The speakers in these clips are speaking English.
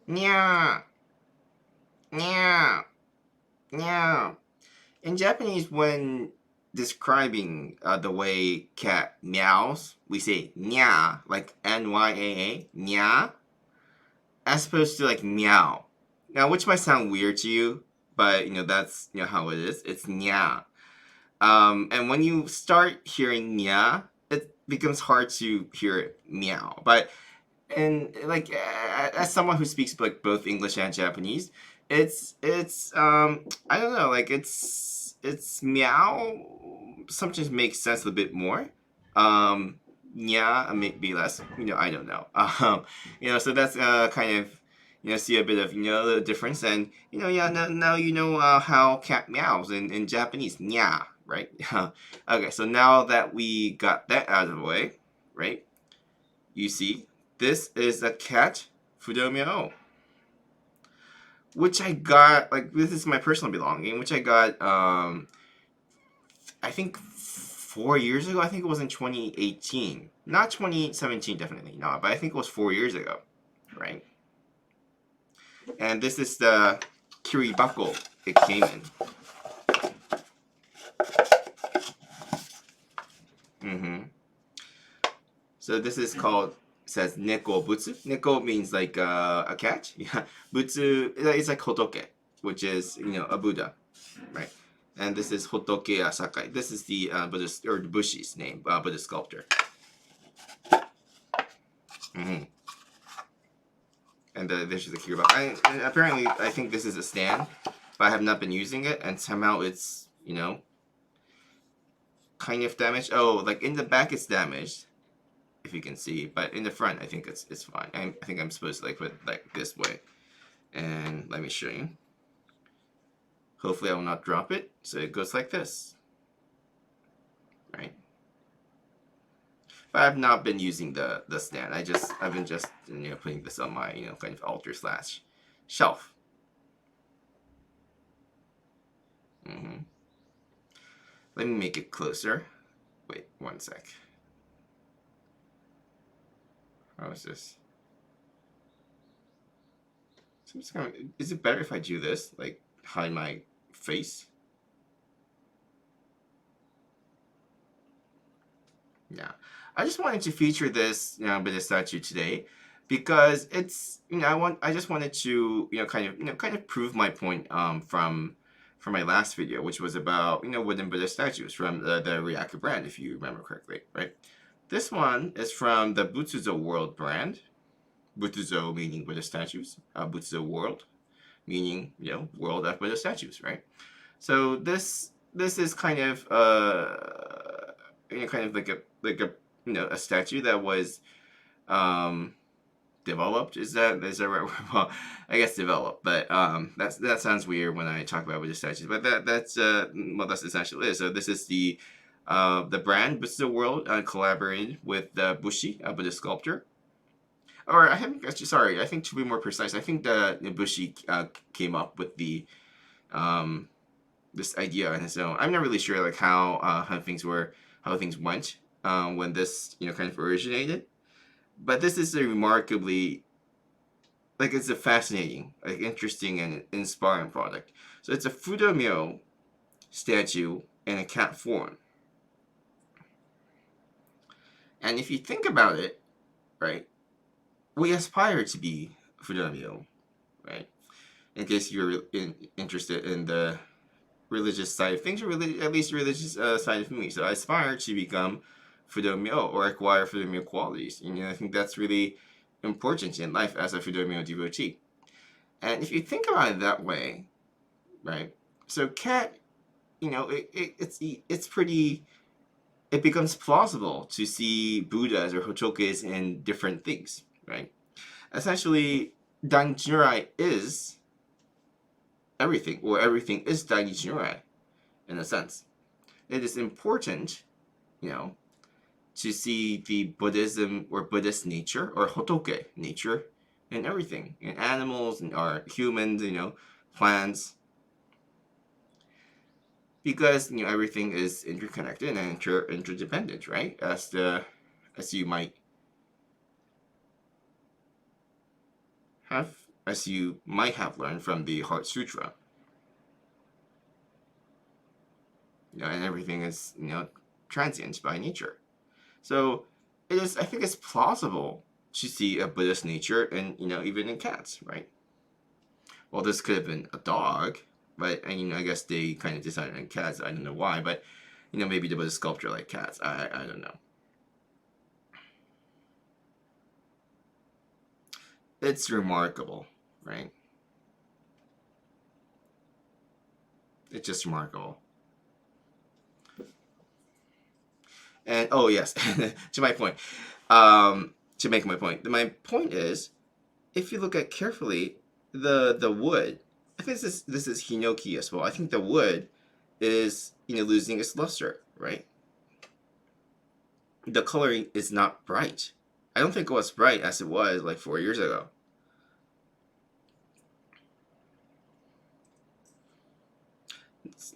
Nyaa, nyaa, nyaa. In Japanese, when describing the way cat meows, we say nyaa, like Nyaa, nyaa, as opposed to like meow. Now, which might sound weird to you, but that's how it is. It's nyaa. And when you start hearing nyaa, it becomes hard to hear it meow. But and like as someone who speaks like both English and Japanese, it's I don't know, like it's meow sometimes makes sense a little bit more. Um yeah, maybe less. I don't know. So that's kind of see a bit of the difference, and yeah, now how cat meows in Japanese. Nya, right? Okay, so now that we got that out of the way, right? You see, this is a cat Fudomyo, which I got, like, this is my personal belonging, which I got I think 4 years ago. I think it was in 2018, not 2017, definitely not, but I think it was 4 years ago, right? And this is the kiribako it came in. So this is called, says neko butsu. Neko means like a cat. Yeah. Butsu is like hotoke, which is a Buddha, right? And this is Hotoke Asakai. This is the Buddhist, or the Bushi's name, Buddhist sculptor. And this is the kiribaka. Apparently, I think this is a stand, but I have not been using it, and somehow it's kind of damaged. Oh, like in the back it's damaged, if you can see, but in the front I think it's fine. I think I'm supposed to like put it like this way, and let me show you. Hopefully I will not drop it. So it goes like this, right? But I've not been using the stand. I've been just putting this on my kind of altar slash shelf. Let me make it closer. Wait one sec. How is this? So I'm just gonna, is it better if I do this, like hide my face? Yeah, I just wanted to feature this Buddhist statue today because it's I just wanted to kind of prove my point from my last video, which was about wooden Buddhist statues from the Ryaku brand, if you remember correctly, right? This one is from the Butsuzo World brand. Butsuzo meaning Buddhist statues. Butsuzo World meaning world of Buddhist statues, right? So this is kind of kind of like a a statue that was developed. Is that right? Well, I guess developed, but that sounds weird when I talk about Buddhist statues. But that's essentially it. So this is the brand Buddhist World collaborated with Bushi, a Buddhist sculptor. Or I haven't. Sorry, I think to be more precise, I think the Bushi came up with the this idea on his own. I'm not really sure like how things went when this kind of originated, but this is a remarkably, like, it's a fascinating, like, interesting and inspiring product. So it's a Fudomyo statue in a cat form, and if you think about it, right, we aspire to be Fudomyo, right? In case you're interested in the religious side of things, or at least religious side of me. So I aspire to become Fudomyo, or acquire Fudomyo qualities. And I think that's really important in life as a Fudomyo devotee. And if you think about it that way, right? So cat, it's pretty. It becomes plausible to see Buddhas or Hotokes in different things, right? Essentially, Dainichi Nyorai is everything, or everything is Dainichi Nyorai, in a sense. It is important, to see the Buddhism or Buddhist nature or Hotoke nature in everything, in animals, and our humans, plants, because everything is interconnected and interdependent, right? As you might have as you might have learned from the Heart Sutra. And everything is, transient by nature. So it is. I think it's plausible to see a Buddhist nature, and even in cats, right? Well, this could have been a dog, but and, I guess they kind of decided on cats. I don't know why, but maybe there was a sculpture like cats. I don't know. It's remarkable, right? It's just remarkable. And oh yes, to my point, to make my point is, if you look at carefully, the wood. I think this is hinoki as well. I think the wood is losing its luster, right? The coloring is not bright. I don't think it was bright as it was like 4 years ago.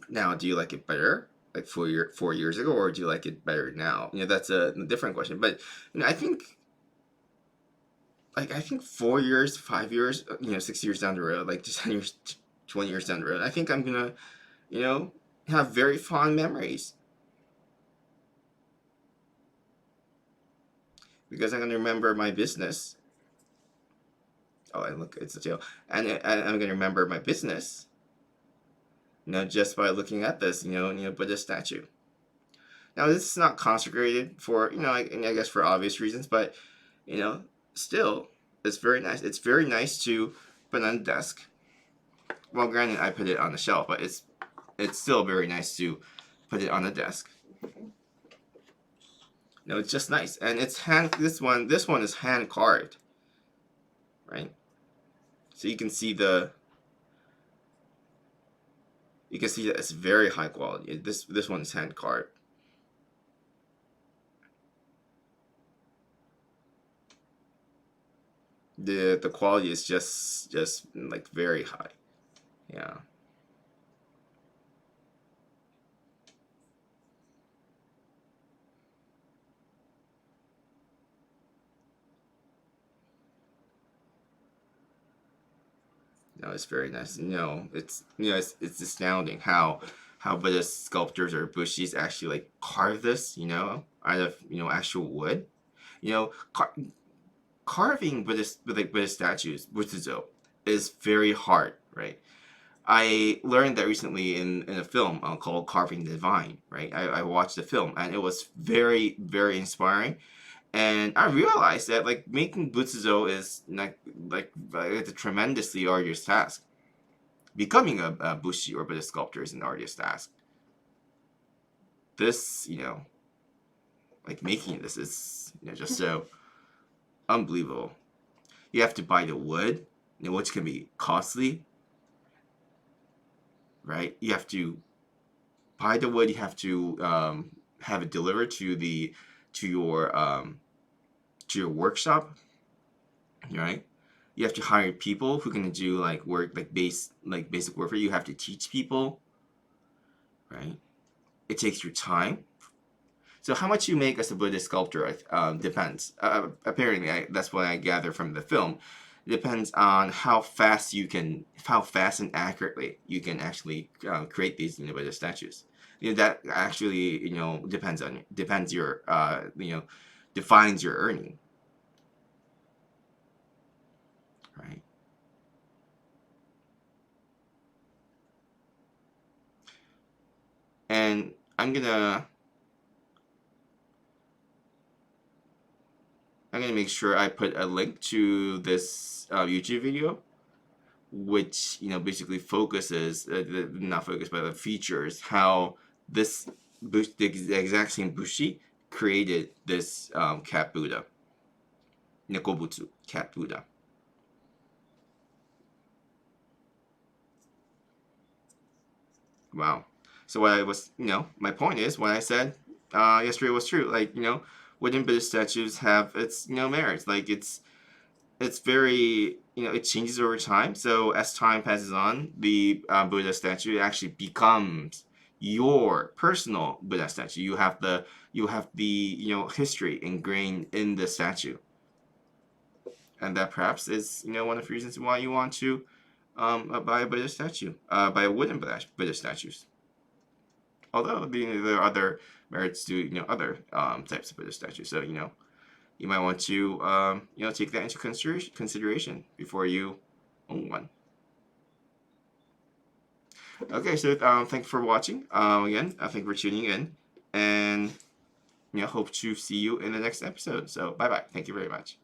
Now, do you like it better like 4 years ago, or do you like it better now? That's a different question. But I think 4 years, 5 years, 6 years down the road, like 10 years, 20 years down the road, I think I'm gonna, have very fond memories because I'm gonna remember my business. Oh, and look, it's a tail, and I'm gonna remember my business. Just by looking at this, Buddha statue. Now, this is not consecrated for, I guess for obvious reasons, but, still, it's very nice. It's very nice to put on the desk. Well, granted, I put it on the shelf, but it's still very nice to put it on the desk. It's just nice, and it's hand. This one is hand carved, right? So you can see that it's very high quality. This one is hand carved. The quality is just like very high. Yeah. No, it's very nice. It's astounding how Buddhist sculptors or Bushis actually like carve this, out of actual wood. You know, carving Buddhist statues, Butsuzo, is very hard, right? I learned that recently in a film called Carving the Divine, right? I watched the film and it was very, very inspiring. And I realized that like making Butsuzo is it's a tremendously arduous task. Becoming a Bushi or Buddhist sculptor is an arduous task. This, like making this is just so unbelievable. You have to buy the wood, which can be costly, right? You have to buy the wood. You have to have it delivered to your workshop, right? You have to hire people who can do like work basic work for you. You have to teach people, right? It takes your time. So how much you make as a Buddhist sculptor depends. Apparently, that's what I gather from the film. It depends on how fast and accurately you can actually create these Buddhist statues. That actually defines your earning, right? And I'm gonna make sure I put a link to this YouTube video, which basically focuses, not focus, but features how the exact same Bushi created this cat Buddha, Nekobutsu cat Buddha. Wow. So what I was, my point is, what I said yesterday was true. Like, wooden Buddhist statues have its, merits. Like, it's very, it changes over time. So as time passes on, the Buddha statue actually becomes your personal Buddha statue. You have the history ingrained in the statue. and that perhaps is one of the reasons why you want to buy a Buddha statue, buy a wooden Buddha statues. Although there are other merits to other types of Buddha statues, so you might want to take that into consideration before you own one. Okay, so thank you for watching. Again, thank you for tuning in, and hope to see you in the next episode. So bye bye. Thank you very much.